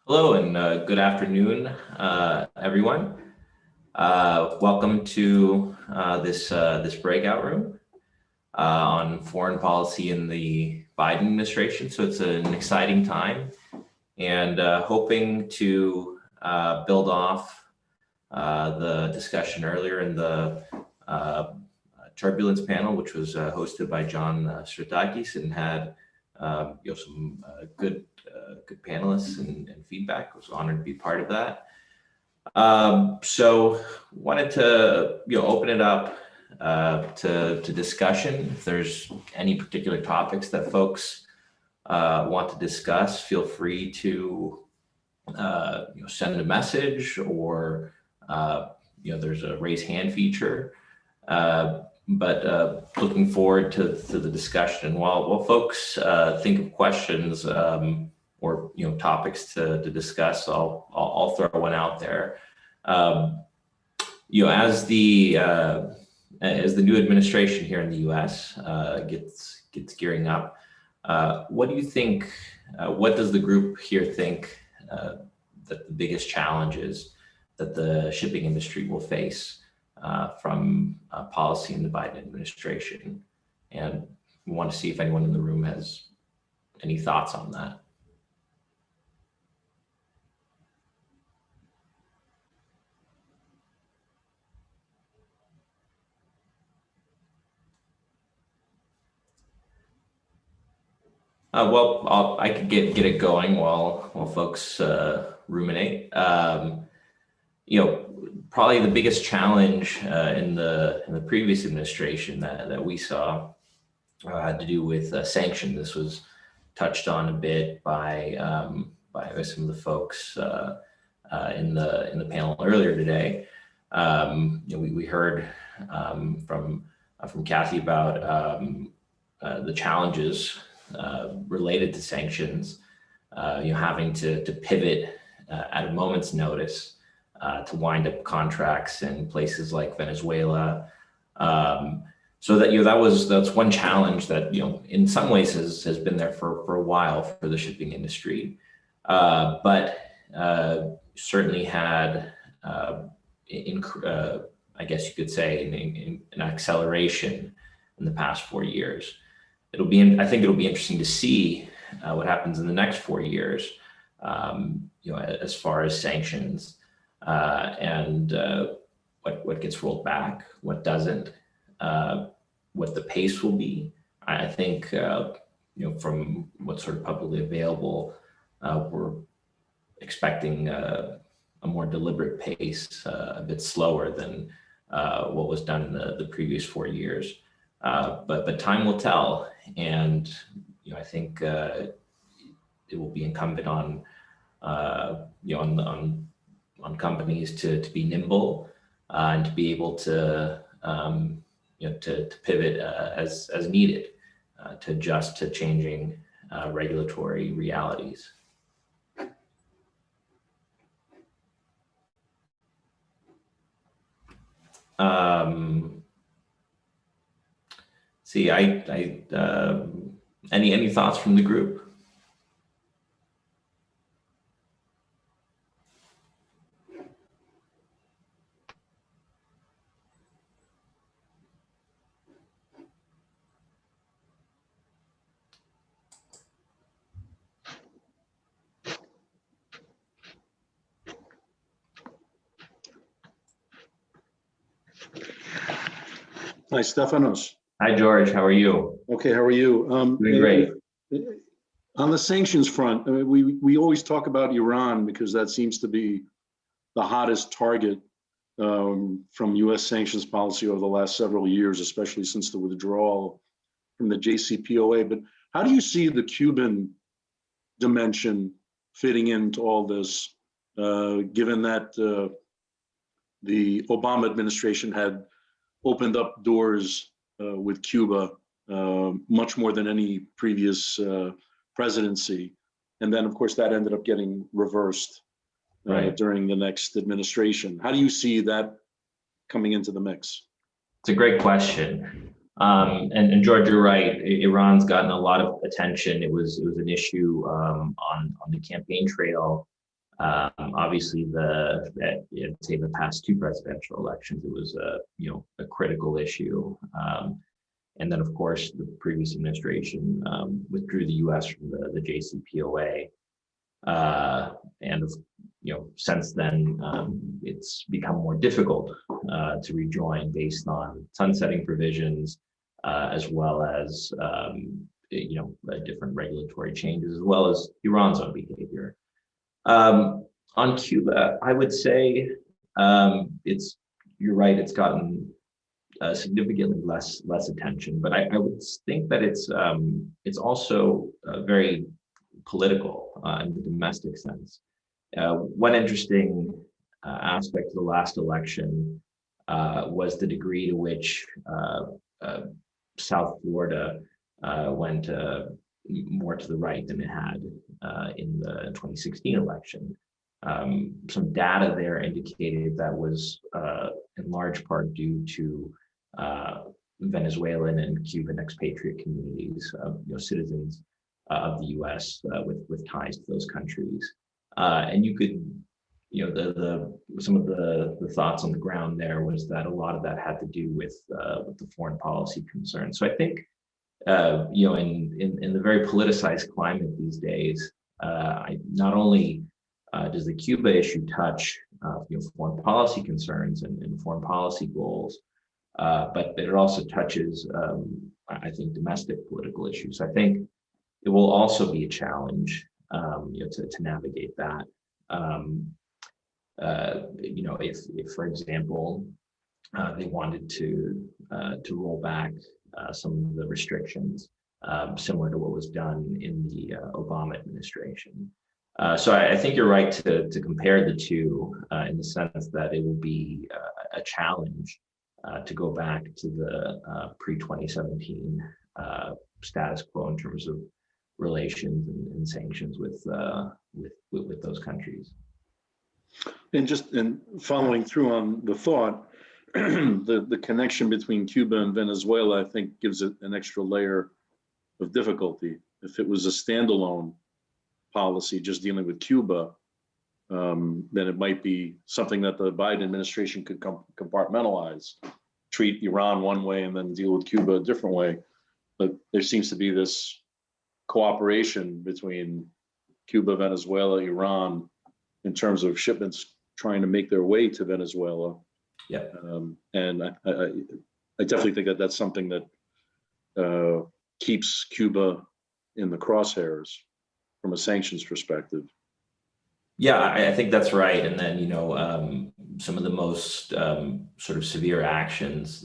Hello and good afternoon, everyone. Welcome to this breakout room on foreign policy in the Biden administration. So it's an exciting time, and hoping to build off the discussion earlier in the turbulence panel, which was hosted by John Roulakis and had some good panelists and feedback. I was honored to be part of that. So wanted to open it up to discussion. If there's any particular topics that folks want to discuss, feel free to send a message, or there's a raise hand feature. But looking forward to the discussion. While folks think of questions or topics to discuss, I'll throw one out there. As the new administration here in the U.S. gets gearing up, what do you think? What does the group here think that the biggest challenges that the shipping industry will face from policy in the Biden administration? And we want to see if anyone in the room has any thoughts on that. I could get it going while folks ruminate. Probably the biggest challenge in the previous administration that we saw had to do with sanctions. This was touched on a bit by some of the folks in the panel earlier today. We heard from Kathy about the challenges related to sanctions, having to pivot at a moment's notice to wind up contracts in places like Venezuela. So that's one challenge that in some ways has been there for a while for the shipping industry, but certainly had I guess you could say an acceleration in the past 4 years. I think it'll be interesting to see what happens in the next 4 years, as far as sanctions and what gets rolled back, what doesn't, what the pace will be. I think from what's sort of publicly available, we're expecting a more deliberate pace, a bit slower than what was done in the previous 4 years. But time will tell, and I think it will be incumbent on on companies to be nimble and to be able to to pivot as needed to adjust to changing regulatory realities. See, any thoughts from the group? Hi, Stefanos. Hi, George. How are you? Okay, how are you? Doing great. On the sanctions front, I mean, we always talk about Iran because that seems to be the hottest target from U.S. sanctions policy over the last several years, especially since the withdrawal from the JCPOA. But how do you see the Cuban dimension fitting into all this, given that the Obama administration had opened up doors with Cuba much more than any previous presidency. And then, of course, that ended up getting reversed during the next administration. How do you see that coming into the mix? It's a great question. And George, you're right. Iran's gotten a lot of attention. It was an issue on the campaign trail Obviously, I'd say the past two presidential elections, it was a critical issue. And then, of course, the previous administration withdrew the U.S. from the JCPOA, and since then it's become more difficult to rejoin based on sunsetting provisions, as well as different regulatory changes, as well as Iran's own behavior. On Cuba, I would say you're right, it's gotten significantly less attention, but I would think that it's also very political in the domestic sense. One interesting aspect of the last election was the degree to which South Florida went more to the right than it had in the 2016 election. Some data there indicated that was in large part due to Venezuelan and Cuban expatriate communities, citizens of the U.S. With ties to those countries, and you could, some of the thoughts on the ground there was that a lot of that had to do with the foreign policy concerns. So I think, in the very politicized climate these days, not only does the Cuba issue touch foreign policy concerns and foreign policy goals, but it also touches, I think, domestic political issues. I think it will also be a challenge, to navigate that. If, for example, they wanted to roll back some of the restrictions, similar to what was done in the Obama administration. So I think you're right to compare the two in the sense that it will be a challenge to go back to the pre-2017 status quo in terms of relations and sanctions with those countries. And following through on the thought, the connection between Cuba and Venezuela, I think, gives it an extra layer of difficulty. If it was a standalone policy just dealing with Cuba, then it might be something that the Biden administration could compartmentalize, treat Iran one way and then deal with Cuba a different way. But there seems to be this cooperation between Cuba, Venezuela, Iran, in terms of shipments trying to make their way to Venezuela. Yeah. And I definitely think that that's something that keeps Cuba in the crosshairs from a sanctions perspective. Yeah, I think that's right. And then, some of the most sort of severe actions,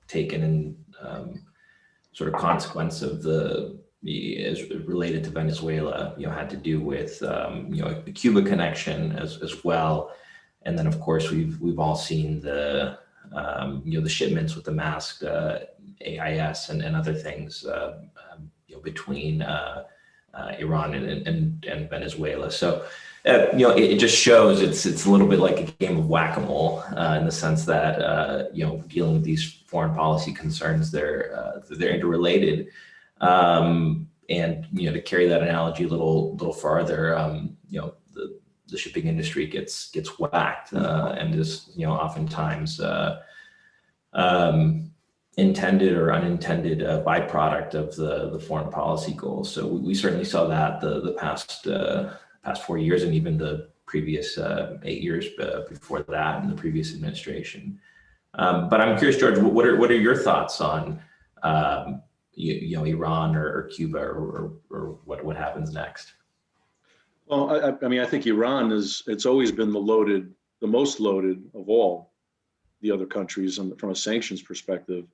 taken in sort of consequence of as related to Venezuela, had to do with, the Cuba connection as well. And then, of course, we've all seen the shipments with the masked AIS and other things, between Iran and Venezuela. So, it just shows it's a little bit like a game of whack-a-mole in the sense that, dealing with these foreign policy concerns, they're interrelated. And, to carry that analogy a little farther, the shipping industry gets whacked and is, oftentimes intended or unintended byproduct of the foreign policy goals. So we certainly saw that the past 4 years, and even the previous 8 years before that in the previous administration. But I'm curious, George, what are your thoughts on Iran or Cuba or what happens next? Well, I mean, I think Iran it's always been the most loaded of all the other countries from a sanctions perspective.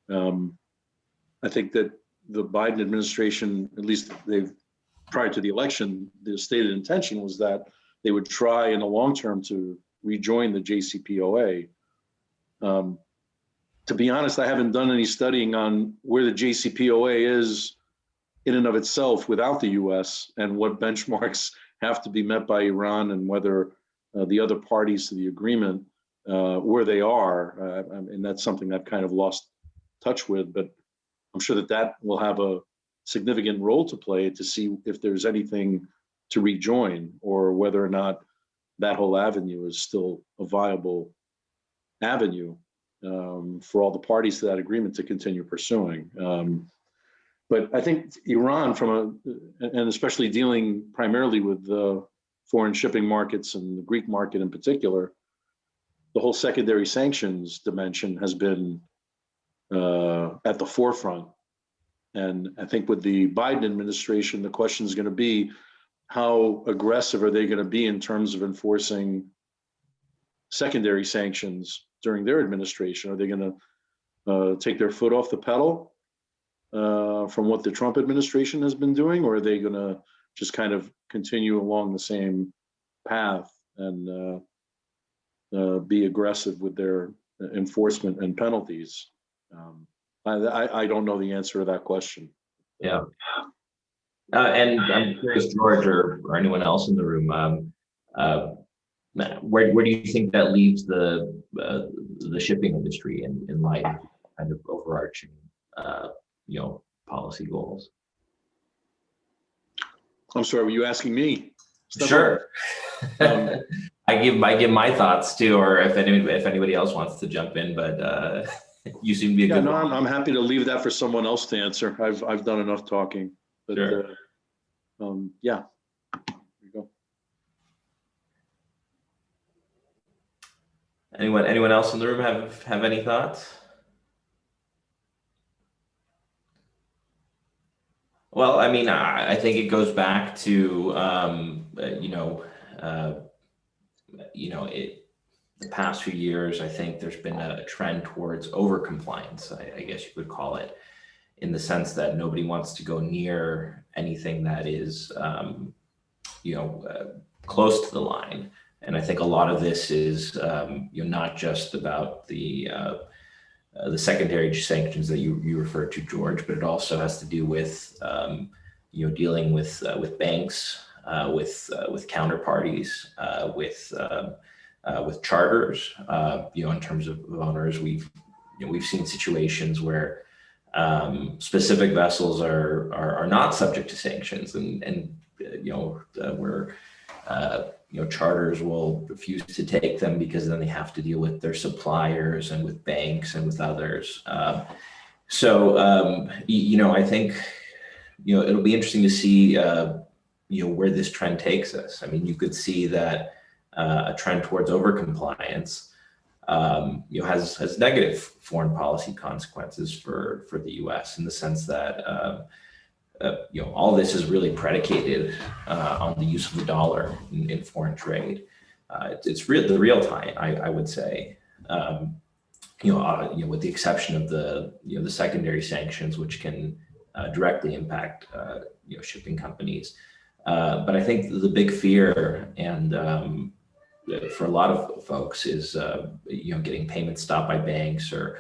I think that the Biden administration, at least prior to the election, the stated intention was that they would try in the long term to rejoin the JCPOA. To be honest, I haven't done any studying on where the JCPOA is in and of itself without the US and what benchmarks have to be met by Iran and whether the other parties to the agreement, where they are. And that's something I've kind of lost touch with, but I'm sure that will have a significant role to play to see if there's anything to rejoin, or whether or not that whole avenue is still a viable avenue for all the parties to that agreement to continue pursuing. But I think Iran, and especially dealing primarily with the foreign shipping markets and the Greek market in particular, the whole secondary sanctions dimension has been at the forefront. And I think with the Biden administration, the question is going to be, how aggressive are they going to be in terms of enforcing secondary sanctions during their administration? Are they going to take their foot off the pedal from what the Trump administration has been doing, or are they going to just kind of continue along the same path and be aggressive with their enforcement and penalties? I don't know the answer to that question. Yeah. And I'm curious, George, or anyone else in the room, where do you think that leaves the shipping industry in light of kind of overarching, policy goals? I'm sorry, were you asking me? Sure. I give my thoughts too, or if anybody else wants to jump in, but you seem to be a good. No, I'm happy to leave that for someone else to answer. I've done enough talking. But, sure. Yeah. There you go. Anyone else in the room have any thoughts? Well, I mean, I think it goes back to the past few years. I think there's been a trend towards over-compliance, I guess you would call it, in the sense that nobody wants to go near anything that is, close to the line. And I think a lot of this is, not just about the secondary sanctions that you referred to, George, but it also has to do with, dealing with banks, with counterparties, with charters. In terms of owners, we've seen situations where specific vessels are not subject to sanctions, and where charters will refuse to take them because then they have to deal with their suppliers and with banks and with others. So I think it'll be interesting to see where this trend takes us. I mean, you could see that a trend towards overcompliance has negative foreign policy consequences for the U.S. in the sense that all this is really predicated on the use of the dollar in foreign trade. It's the real tie, I would say. With the exception of the secondary sanctions, which can directly impact shipping companies. But I think the big fear and for a lot of folks is getting payments stopped by banks, or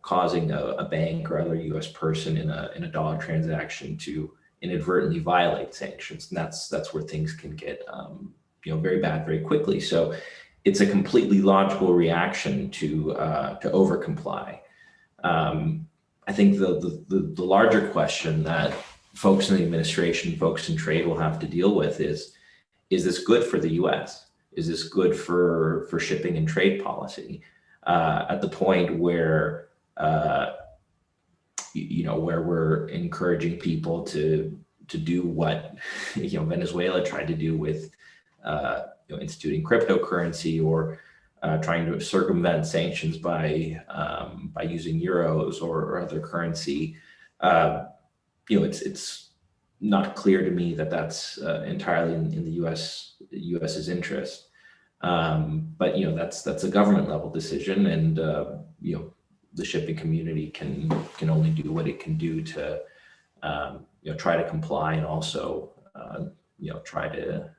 causing a bank or other U.S. person in a dollar transaction to inadvertently violate sanctions, and that's where things can get very bad very quickly. So it's a completely logical reaction to over comply. I think the larger question that folks in the administration, folks in trade will have to deal with is this good for the U.S.? Is this good for shipping and trade policy? At the point where where we're encouraging people to do what Venezuela tried to do with instituting cryptocurrency, or trying to circumvent sanctions by using euros or other currency. It's not clear to me that that's entirely in the U.S.'s interest. But that's a government level decision, and the shipping community can only do what it can do to try to comply, and also try to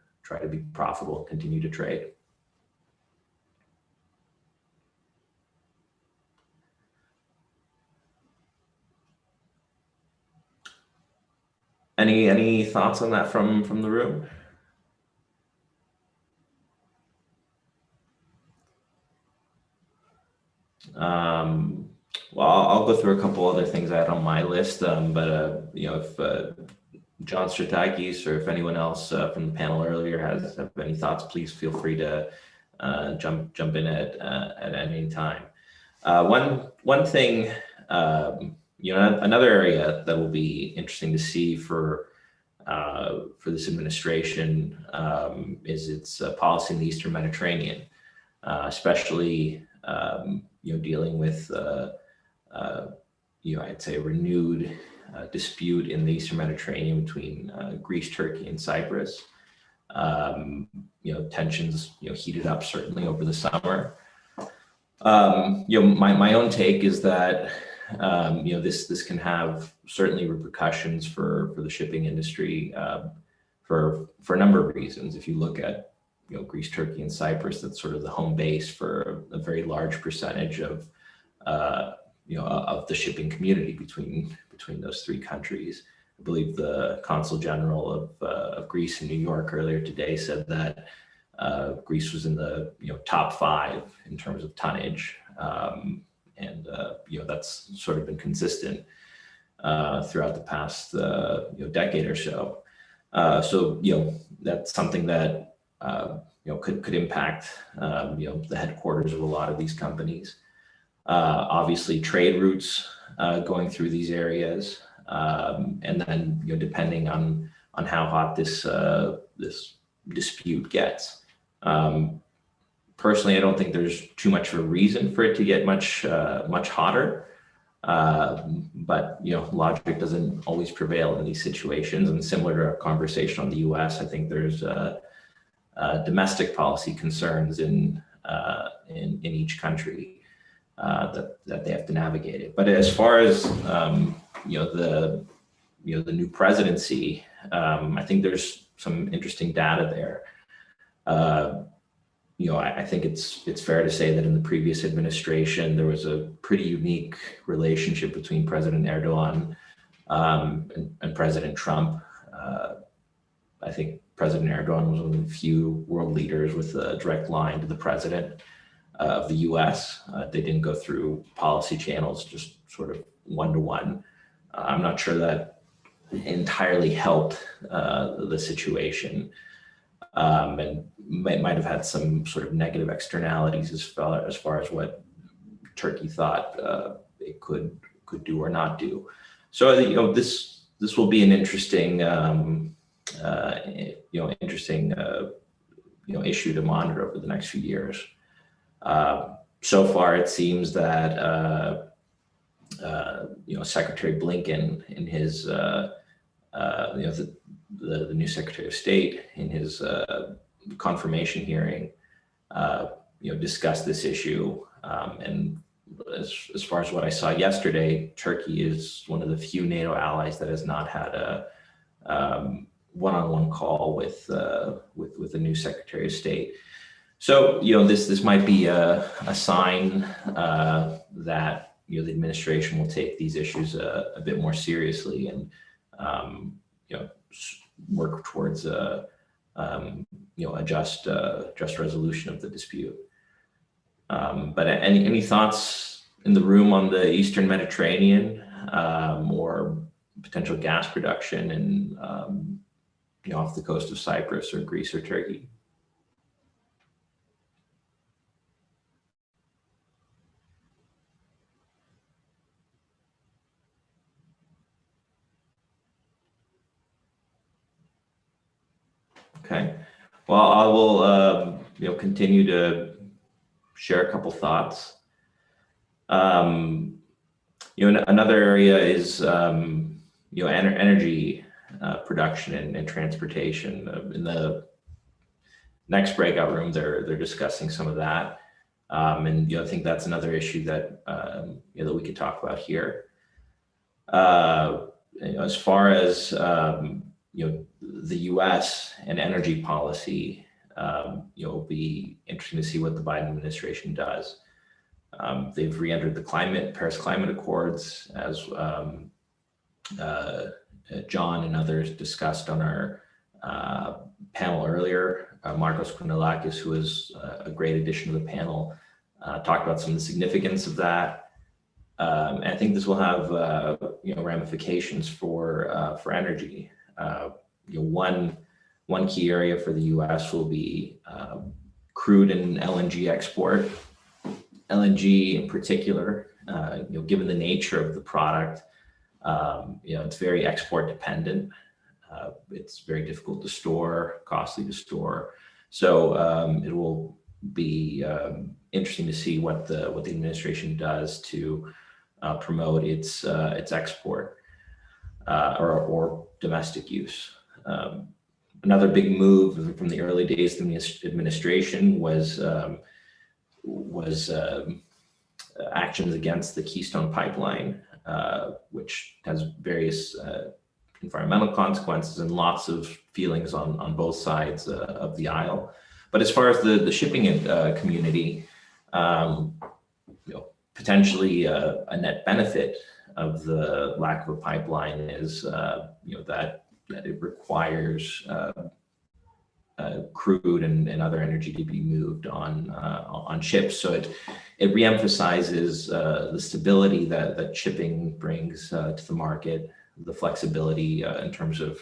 be profitable and continue to trade. Any thoughts on that from the room? Well, I'll go through a couple other things I had on my list, but if John Stratakis, or if anyone else from the panel earlier have any thoughts, please feel free to jump in at any time. One thing, another area that will be interesting to see for this administration is its policy in the Eastern Mediterranean, especially dealing with I'd say a renewed dispute in the Eastern Mediterranean between Greece, Turkey, and Cyprus. Tensions heated up certainly over the summer. My own take is that this can have certainly repercussions for the shipping industry for a number of reasons. If you look at Greece, Turkey, and Cyprus, that's sort of the home base for a very large percentage of the shipping community between those three countries. I believe the Consul General of Greece in New York earlier today said that Greece was in the top 5 in terms of tonnage, and that's sort of been consistent throughout the past decade or so. So that's something that could impact the headquarters of a lot of these companies. Obviously, trade routes going through these areas, and then depending on how hot this dispute gets. Personally, I don't think there's too much of a reason for it to get much hotter, but logic doesn't always prevail in these situations. And similar to our conversation on the U.S., I think there's domestic policy concerns in each country that they have to navigate it. But as far as the new presidency, I think there's some interesting data there. I think it's fair to say that in the previous administration there was a pretty unique relationship between President Erdogan and President Trump. I think President Erdogan was one of the few world leaders with a direct line to the president of the U.S. They didn't go through policy channels, just sort of one-to-one. I'm not sure that entirely helped the situation, and might have had some sort of negative externalities as far as what Turkey thought it could do or not do. So this will be an interesting issue to monitor over the next few years. So far, it seems that Secretary Blinken in his the new Secretary of State in his confirmation hearing discussed this issue, and as far as what I saw yesterday, Turkey is one of the few NATO allies that has not had a one-on-one call with the new Secretary of State. So this might be a sign that the administration will take these issues a bit more seriously and work towards a just resolution of the dispute. But any thoughts in the room on the Eastern Mediterranean or potential gas production in off the coast of Cyprus or Greece or Turkey? Okay, well, I will continue to share a couple thoughts. Another area is energy production and transportation. In the next breakout room, they're discussing some of that, and I think that's another issue that that we could talk about here. As far as the U.S. and energy policy, it'll be interesting to see what the Biden administration does. They've re-entered the Paris Climate Accords, as John and others discussed on our panel earlier. Marcos Roulakis, who is a great addition to the panel, talked about some of the significance of that. And I think this will have ramifications for energy. One key area for the U.S. will be crude and LNG export. LNG in particular, given the nature of the product, it's very export dependent. It's very difficult to store, costly to store. So it will be interesting to see what the administration does to promote its export or domestic use. Another big move from the early days of the administration was actions against the Keystone Pipeline, which has various environmental consequences and lots of feelings on both sides of the aisle. But as far as the shipping community, potentially a net benefit of the lack of a pipeline is that it requires crude and other energy to be moved on ships. So it reemphasizes the stability that shipping brings to the market, the flexibility in terms of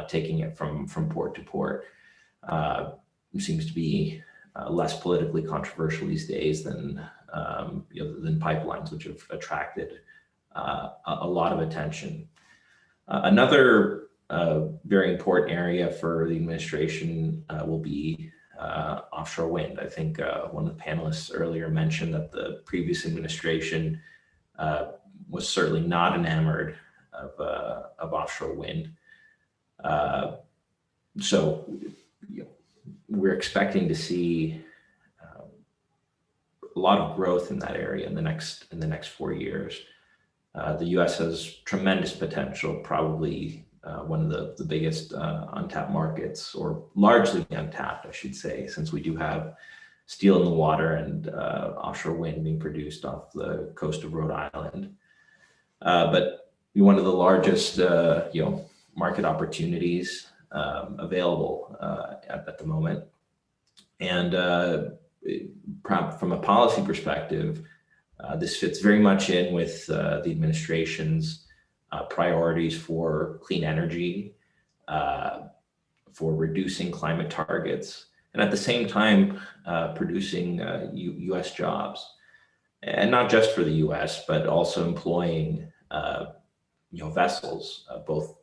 taking it from port to port. Seems to be less politically controversial these days than pipelines, which have attracted a lot of attention. Another very important area for the administration will be offshore wind. I think one of the panelists earlier mentioned that the previous administration was certainly not enamored of offshore wind. So we're expecting to see a lot of growth in that area in the next 4 years. The U.S. has tremendous potential, probably one of the biggest untapped markets, or largely untapped, I should say, since we do have steel in the water and offshore wind being produced off the coast of Rhode Island. But one of the largest market opportunities available at the moment. And from a policy perspective, this fits very much in with the administration's priorities for clean energy, for reducing climate targets, and at the same time producing U.S. jobs, and not just for the U.S., but also employing vessels, both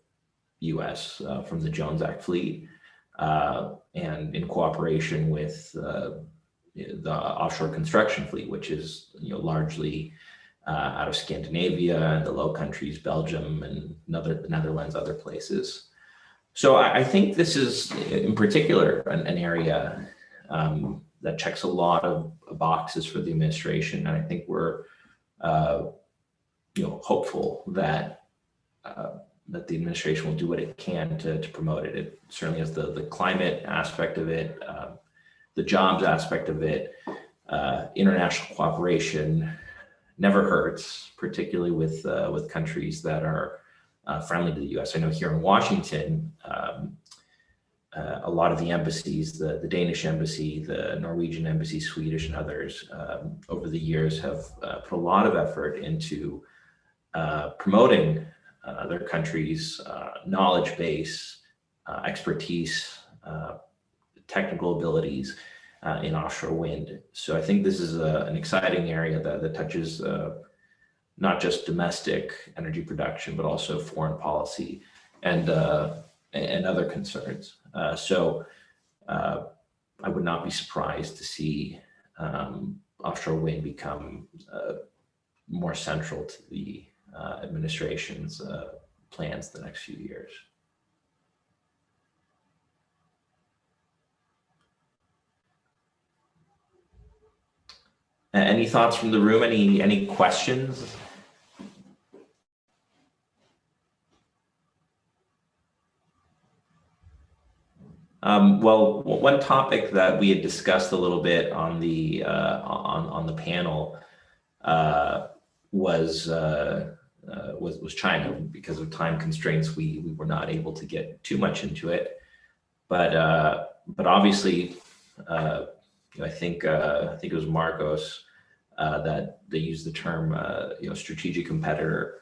U.S. From the Jones Act fleet, and in cooperation with the offshore construction fleet, which is largely out of Scandinavia and the Low Countries, Belgium, and the Netherlands, other places. So I think this is, in particular, an area that checks a lot of boxes for the administration, and I think we're hopeful that the administration will do what it can to promote it. It certainly has the climate aspect of it, the jobs aspect of it, international cooperation never hurts, particularly with countries that are friendly to the U.S. I know here in Washington, a lot of the embassies, the Danish embassy, the Norwegian embassy, Swedish, and others, over the years have put a lot of effort into promoting their country's knowledge base, expertise, technical abilities in offshore wind. So I think this is an exciting area that touches not just domestic energy production, but also foreign policy and other concerns. So I would not be surprised to see offshore wind become more central to the administration's plans the next few years. Any thoughts from the room? Any questions? Well, one topic that we had discussed a little bit on the panel was China. Because of time constraints, we were not able to get too much into it. But obviously, I think it was Marcos that they used the term strategic competitor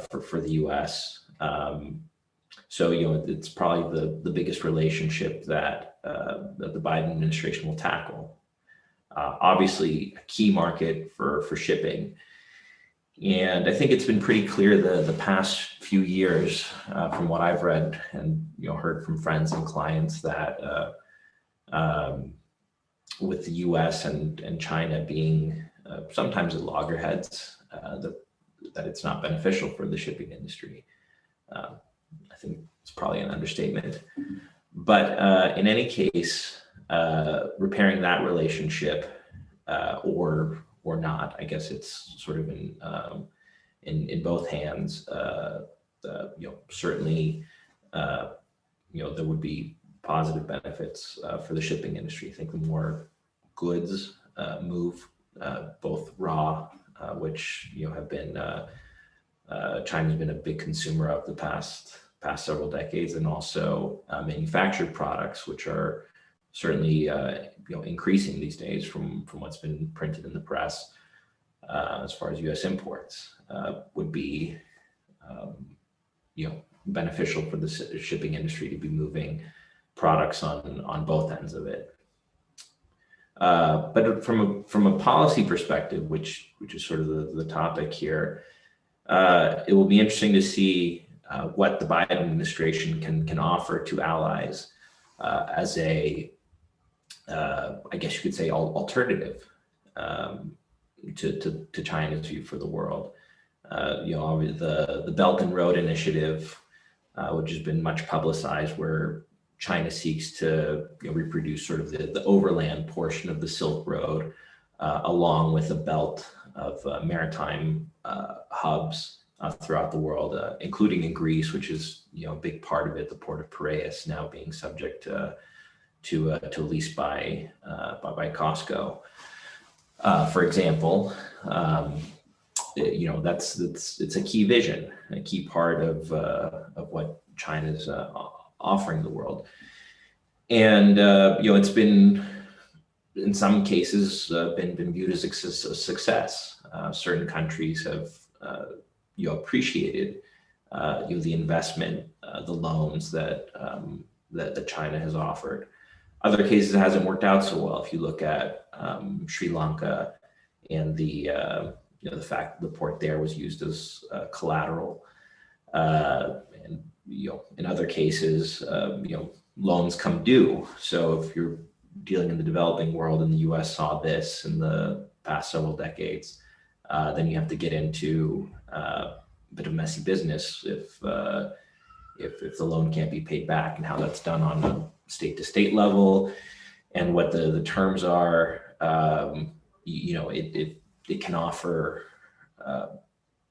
for the U.S. So, it's probably the biggest relationship that the Biden administration will tackle. Obviously, a key market for shipping. And I think it's been pretty clear the past few years, from what I've read and heard from friends and clients, that with the U.S. and China being sometimes at loggerheads, that it's not beneficial for the shipping industry. I think it's probably an understatement. But in any case, repairing that relationship, or not, I guess it's sort of in both hands. Certainly, there would be positive benefits for the shipping industry. I think the more goods move, both raw, which have been China's been a big consumer of the past several decades, and also manufactured products, which are certainly increasing these days from what's been printed in the press, as far as U.S. imports, would be beneficial for the shipping industry to be moving products on both ends of it. But from a policy perspective, which is sort of the topic here, it will be interesting to see what the Biden administration can offer to allies as a, I guess you could say, alternative to China's view for the world. The Belt and Road Initiative, which has been much publicized, where China seeks to reproduce sort of the overland portion of the Silk Road, along with a belt of maritime hubs throughout the world, including in Greece, which is a big part of it. The port of Piraeus now being subject to lease by Costco, for example. It's a key vision, a key part of what China's offering the world. And it's been, in some cases, been viewed as a success. Certain countries have appreciated the investment, the loans that China has offered. Other cases, it hasn't worked out so well. If you look at Sri Lanka and the fact that the port there was used as collateral, and in other cases, loans come due. So if you're dealing in the developing world, and the U.S. saw this in the past several decades, then you have to get into a bit of messy business if the loan can't be paid back, and how that's done on a state-to-state level, and what the terms are. It can offer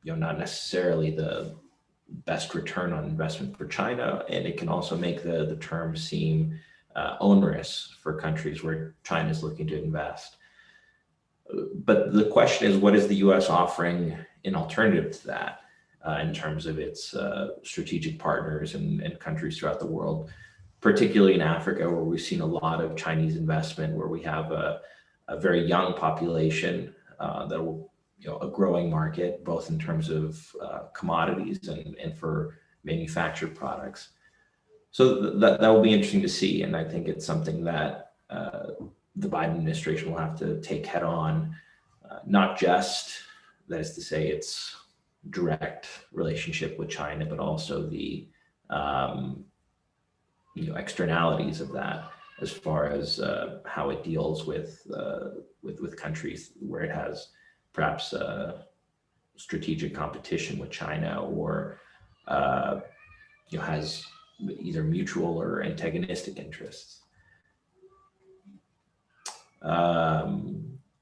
not necessarily the best return on investment for China, and it can also make the terms seem onerous for countries where China is looking to invest. But the question is, what is the U.S. offering in alternative to that, in terms of its strategic partners and countries throughout the world, particularly in Africa, where we've seen a lot of Chinese investment, where we have a very young population that will, a growing market, both in terms of commodities and for manufactured products. So that will be interesting to see. And I think it's something that the Biden administration will have to take head on, not just, that is to say, its direct relationship with China, but also the externalities of that, as far as how it deals with countries where it has perhaps strategic competition with China, or has either mutual or antagonistic interests.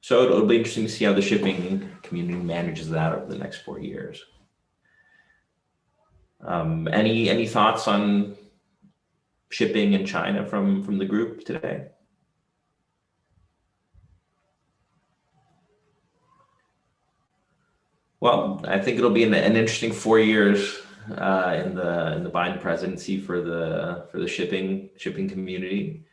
So it'll be interesting to see how the shipping community manages that over the next 4 years. Any thoughts on shipping in China from the group today? Well, I think it'll be an interesting 4 years in the Biden presidency for the shipping community.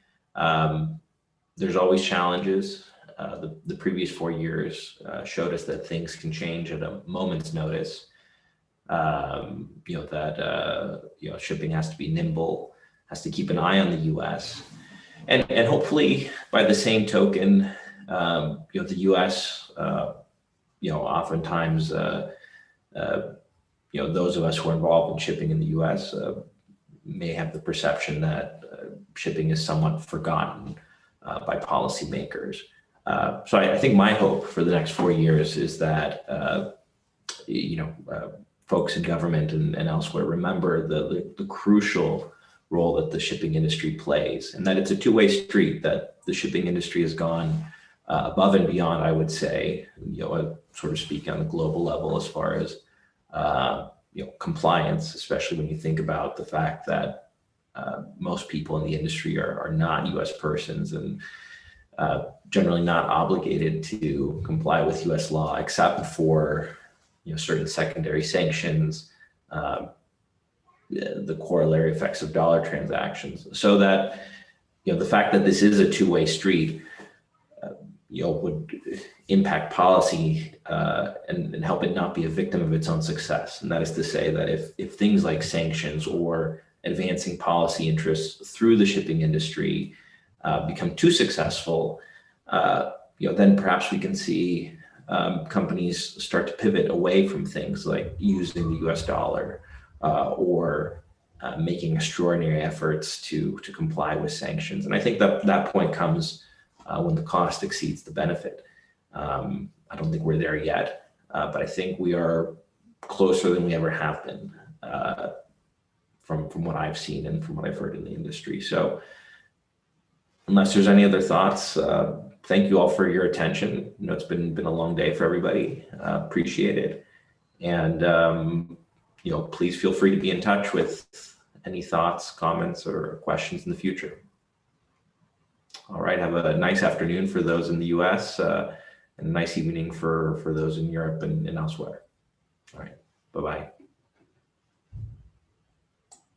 There's always challenges. The previous 4 years showed us that things can change at a moment's notice. shipping has to be nimble, has to keep an eye on the U.S. And hopefully by the same token, the U.S., oftentimes, those of us who are involved in shipping in the U.S. May have the perception that shipping is somewhat forgotten by policymakers. So I think my hope for the next 4 years is that, folks in government and elsewhere remember the crucial role that the shipping industry plays, and that it's a two-way street, that the shipping industry has gone above and beyond, I would say, sort of speaking on the global level as far as, compliance, especially when you think about the fact that most people in the industry are not U.S. persons and generally not obligated to comply with U.S. law, except for certain secondary sanctions, the corollary effects of dollar transactions. So that the fact that this is a two-way street would impact policy and help it not be a victim of its own success. And that is to say that if things like sanctions or advancing policy interests through the shipping industry become too successful, then perhaps we can see companies start to pivot away from things like using the US dollar or making extraordinary efforts to comply with sanctions. And I think that point comes when the cost exceeds the benefit. I don't think we're there yet, but I think we are closer than we ever have been from what I've seen and from what I've heard in the industry. So unless there's any other thoughts, thank you all for your attention. It's been a long day for everybody. Appreciate it. And, please feel free to be in touch with any thoughts, comments, or questions in the future. All right. Have a nice afternoon for those in the US and a nice evening for those in Europe and elsewhere. All right. Bye-bye.